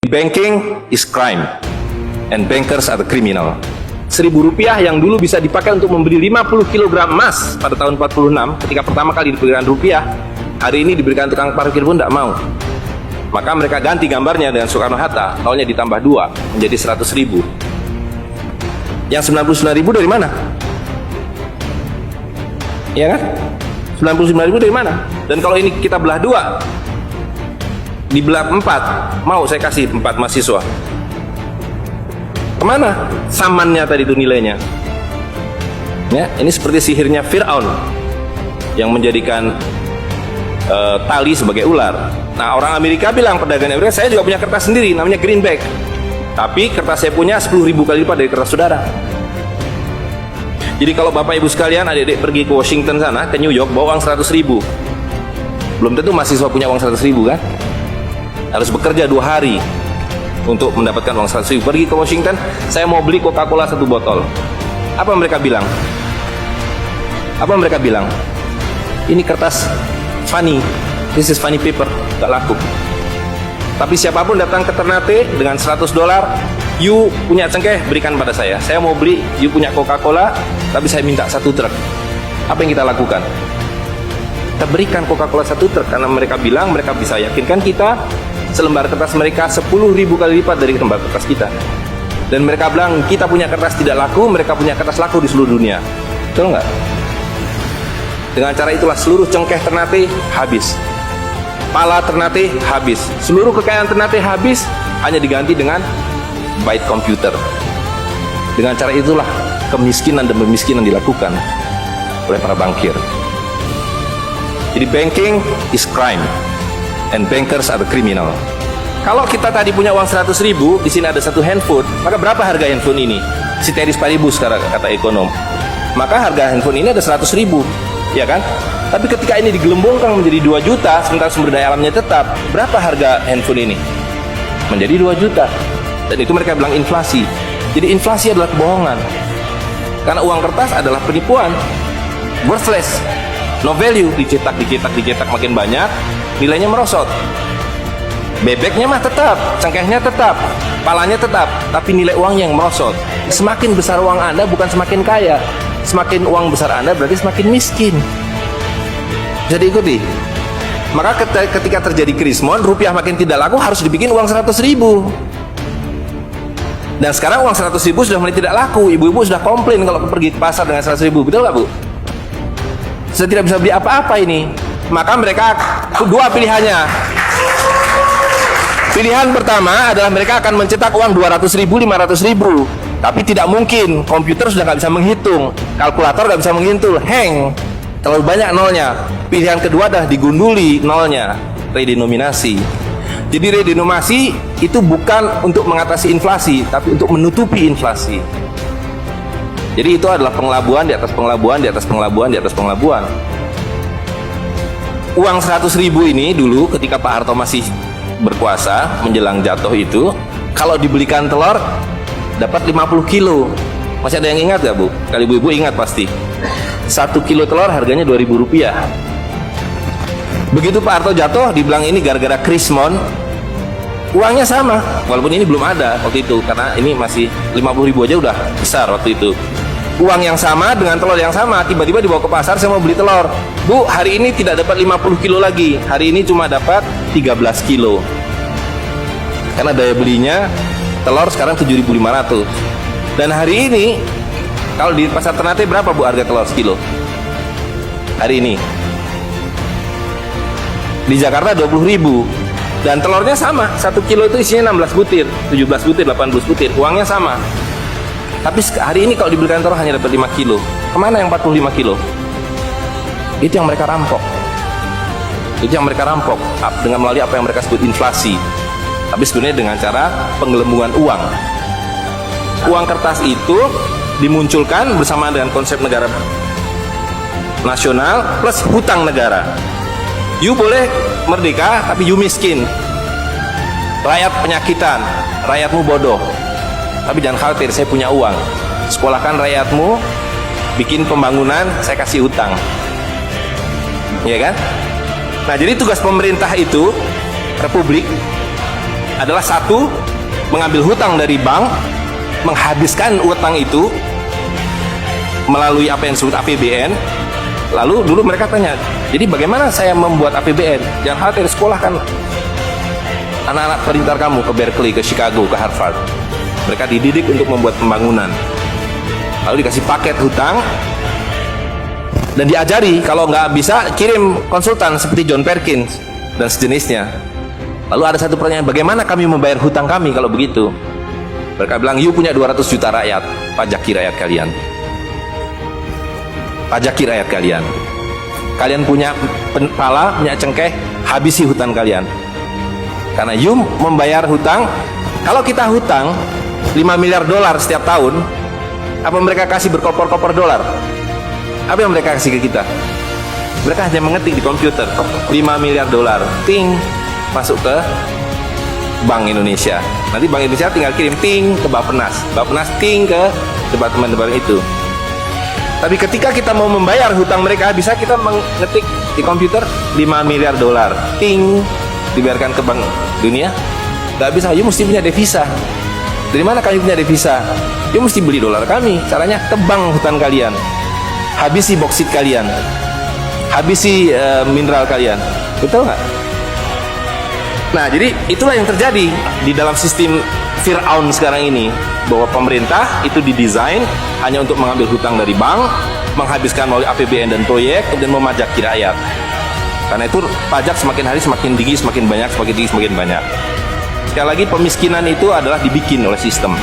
Banking is crime and bankers are the criminal. Rp1.000 yang dulu bisa dipakai untuk membeli 50 kg emas pada tahun 46 ketika pertama kali diberikan rupiah, hari ini diberikan tukang parkir pun tidak mau. Maka mereka ganti gambarnya dengan Soekarno-Hatta, nolnya ditambah 2 menjadi 100.000. Yang 99.000 dari mana? Ya kan? 99.000 dari mana? Dan kalau ini kita belah 2, dibelah 4, mau saya kasih 4 mahasiswa. Kemana samannya tadi itu nilainya? Ya, ini seperti sihirnya Fir'aun yang menjadikan tali sebagai ular. Nah, orang Amerika bilang, pedagang Amerika, saya juga punya kertas sendiri, namanya greenback. Tapi kertas saya punya 10.000 kali lipat dari kertas saudara. Jadi kalau bapak ibu sekalian, adik-adik pergi ke Washington sana, ke New York, bawa uang 100.000. Belum tentu mahasiswa punya uang 100.000 kan? Harus bekerja 2 hari untuk mendapatkan uang 100.000. Pergi ke Washington, saya mau beli Coca-Cola 1 botol. Apa mereka bilang? Apa mereka bilang? Ini kertas funny, this is funny paper, gak laku. Tapi siapapun datang ke Ternate dengan $100, you punya cengkeh, berikan pada saya. Saya mau beli, you punya Coca-Cola, tapi saya minta 1 truk. Apa yang kita lakukan? Kita berikan Coca-Cola 1 truk karena mereka bilang, mereka bisa yakinkan kita selembar kertas mereka 10.000 kali lipat dari lembar kertas kita. Dan mereka bilang kita punya kertas tidak laku, mereka punya kertas laku di seluruh dunia. Betul nggak? Dengan cara itulah seluruh cengkeh Ternate habis, pala Ternate habis, seluruh kekayaan Ternate habis, hanya diganti dengan byte komputer. Dengan cara itulah kemiskinan dan pemiskinan dilakukan oleh para bankir. Jadi banking is crime and bankers are the criminal. Kalau kita tadi punya uang 100.000, di sini ada 1 handphone, maka berapa harga handphone ini? Ceteris paribus kata ekonom. Maka harga handphone ini ada 100.000, ya kan? Tapi ketika ini digelembungkan menjadi 2 juta, sementara sumber daya alamnya tetap, berapa harga handphone ini? Menjadi 2 juta. Dan itu mereka bilang inflasi. Jadi inflasi adalah kebohongan. Karena uang kertas adalah penipuan, worthless, no value, dicetak makin banyak, nilainya merosot. Bebeknya mah tetap, cengkehnya tetap, palanya tetap, tapi nilai uangnya yang merosot. Semakin besar uang Anda bukan semakin kaya, semakin uang besar Anda berarti semakin miskin. Bisa diikuti. Maka ketika terjadi krismon, rupiah makin tidak laku, harus dibikin uang 100.000. Dan sekarang uang 100.000 sudah mulai tidak laku. Ibu-ibu sudah komplain kalau pergi ke pasar dengan 100.000, betul nggak, Bu? Saya tidak bisa beli apa-apa ini. Maka mereka 2 pilihannya. Pilihan pertama adalah mereka akan mencetak uang 200.000, 500.000. Tapi tidak mungkin, komputer sudah nggak bisa menghitung, kalkulator nggak bisa menghitung, hang, terlalu banyak nolnya. Pilihan kedua adalah digunduli nolnya, redenominasi. Jadi redenominasi itu bukan untuk mengatasi inflasi, tapi untuk menutupi inflasi. Jadi itu adalah pengelabuan di atas pengelabuan, di atas pengelabuan, di atas pengelabuan. Uang 100.000 ini dulu ketika Pak Harto masih berkuasa menjelang jatuh itu, kalau dibelikan telur dapat 50 kilo. Masih ada yang ingat gak, Bu? Kali ibu-ibu ingat pasti. 1 kilo telur harganya Rp2.000. Begitu Pak Harto jatuh, dibilang ini gara-gara krismon, uangnya sama, walaupun ini belum ada waktu itu, karena ini masih 50.000 aja udah besar waktu itu. Uang yang sama dengan telur yang sama, tiba-tiba dibawa ke pasar, saya mau beli telur. Bu, hari ini tidak dapat 50 kilo lagi, hari ini cuma dapat 13 kilo. Karena daya belinya telur sekarang 7.500. Dan hari ini kalau di pasar Ternate berapa, Bu, harga telur sekilo? Hari ini di Jakarta 20.000. Dan telurnya sama, 1 kilo itu isinya 16 butir, 17 butir, 18 butir, uangnya sama. Tapi hari ini kalau dibelikan telur hanya dapat 5 kilo. Kemana yang 45 kilo? Itu yang mereka rampok. Itu yang mereka rampok dengan melalui apa yang mereka sebut inflasi. Tapi sebenarnya dengan cara penggelembungan uang. Uang kertas itu dimunculkan bersama dengan konsep negara nasional plus hutang negara. You boleh merdeka, tapi you miskin. Rakyat penyakitan, rakyatmu bodoh. Tapi jangan khawatir, saya punya uang. Sekolahkan rakyatmu, bikin pembangunan, saya kasih hutang. Iya kan? Nah, jadi tugas pemerintah itu, republik, adalah satu, mengambil hutang dari bank, menghabiskan utang itu melalui apa yang disebut APBN. Lalu dulu mereka tanya, jadi bagaimana saya membuat APBN? Jangan khawatir, sekolah kan anak-anak pintar kamu ke Berkeley, ke Chicago, ke Harvard. Mereka dididik untuk membuat pembangunan. Lalu dikasih paket hutang dan diajari kalau nggak bisa kirim konsultan seperti John Perkins dan sejenisnya. Lalu ada satu pertanyaan, bagaimana kami membayar hutang kami kalau begitu? Mereka bilang, you punya 200 juta rakyat, pajaki rakyat kalian. Pajaki rakyat kalian. Kalian punya pala, punya cengkeh, habisi hutang kalian. Karena you membayar hutang. Kalau kita hutang 5 miliar dolar setiap tahun, apa mereka kasih berkoper-koper dolar? Apa yang mereka kasih ke kita? Mereka hanya mengetik di komputer 5 miliar dolar, ting, masuk ke Bank Indonesia. Nanti Bank Indonesia tinggal kirim ting ke Bappenas, Bappenas ting ke departemen-departemen itu. Tapi ketika kita mau membayar hutang mereka, bisa kita mengetik di komputer 5 miliar dolar, ting, dibiarkan ke Bank Dunia? Gak bisa, you mesti punya devisa. Dari mana kami punya devisa? You mesti beli dolar kami. Caranya ke bank hutang kalian, habisi boksit kalian, habisi mineral kalian. Betul nggak? Nah, jadi itulah yang terjadi di dalam sistem Fir'aun sekarang ini, bahwa pemerintah itu didesain hanya untuk mengambil hutang dari bank, menghabiskan melalui APBN dan proyek, dan memajaki rakyat. Karena itu pajak semakin hari semakin tinggi, semakin banyak, semakin tinggi, semakin banyak. Sekali lagi, pemiskinan itu adalah dibikin oleh sistem.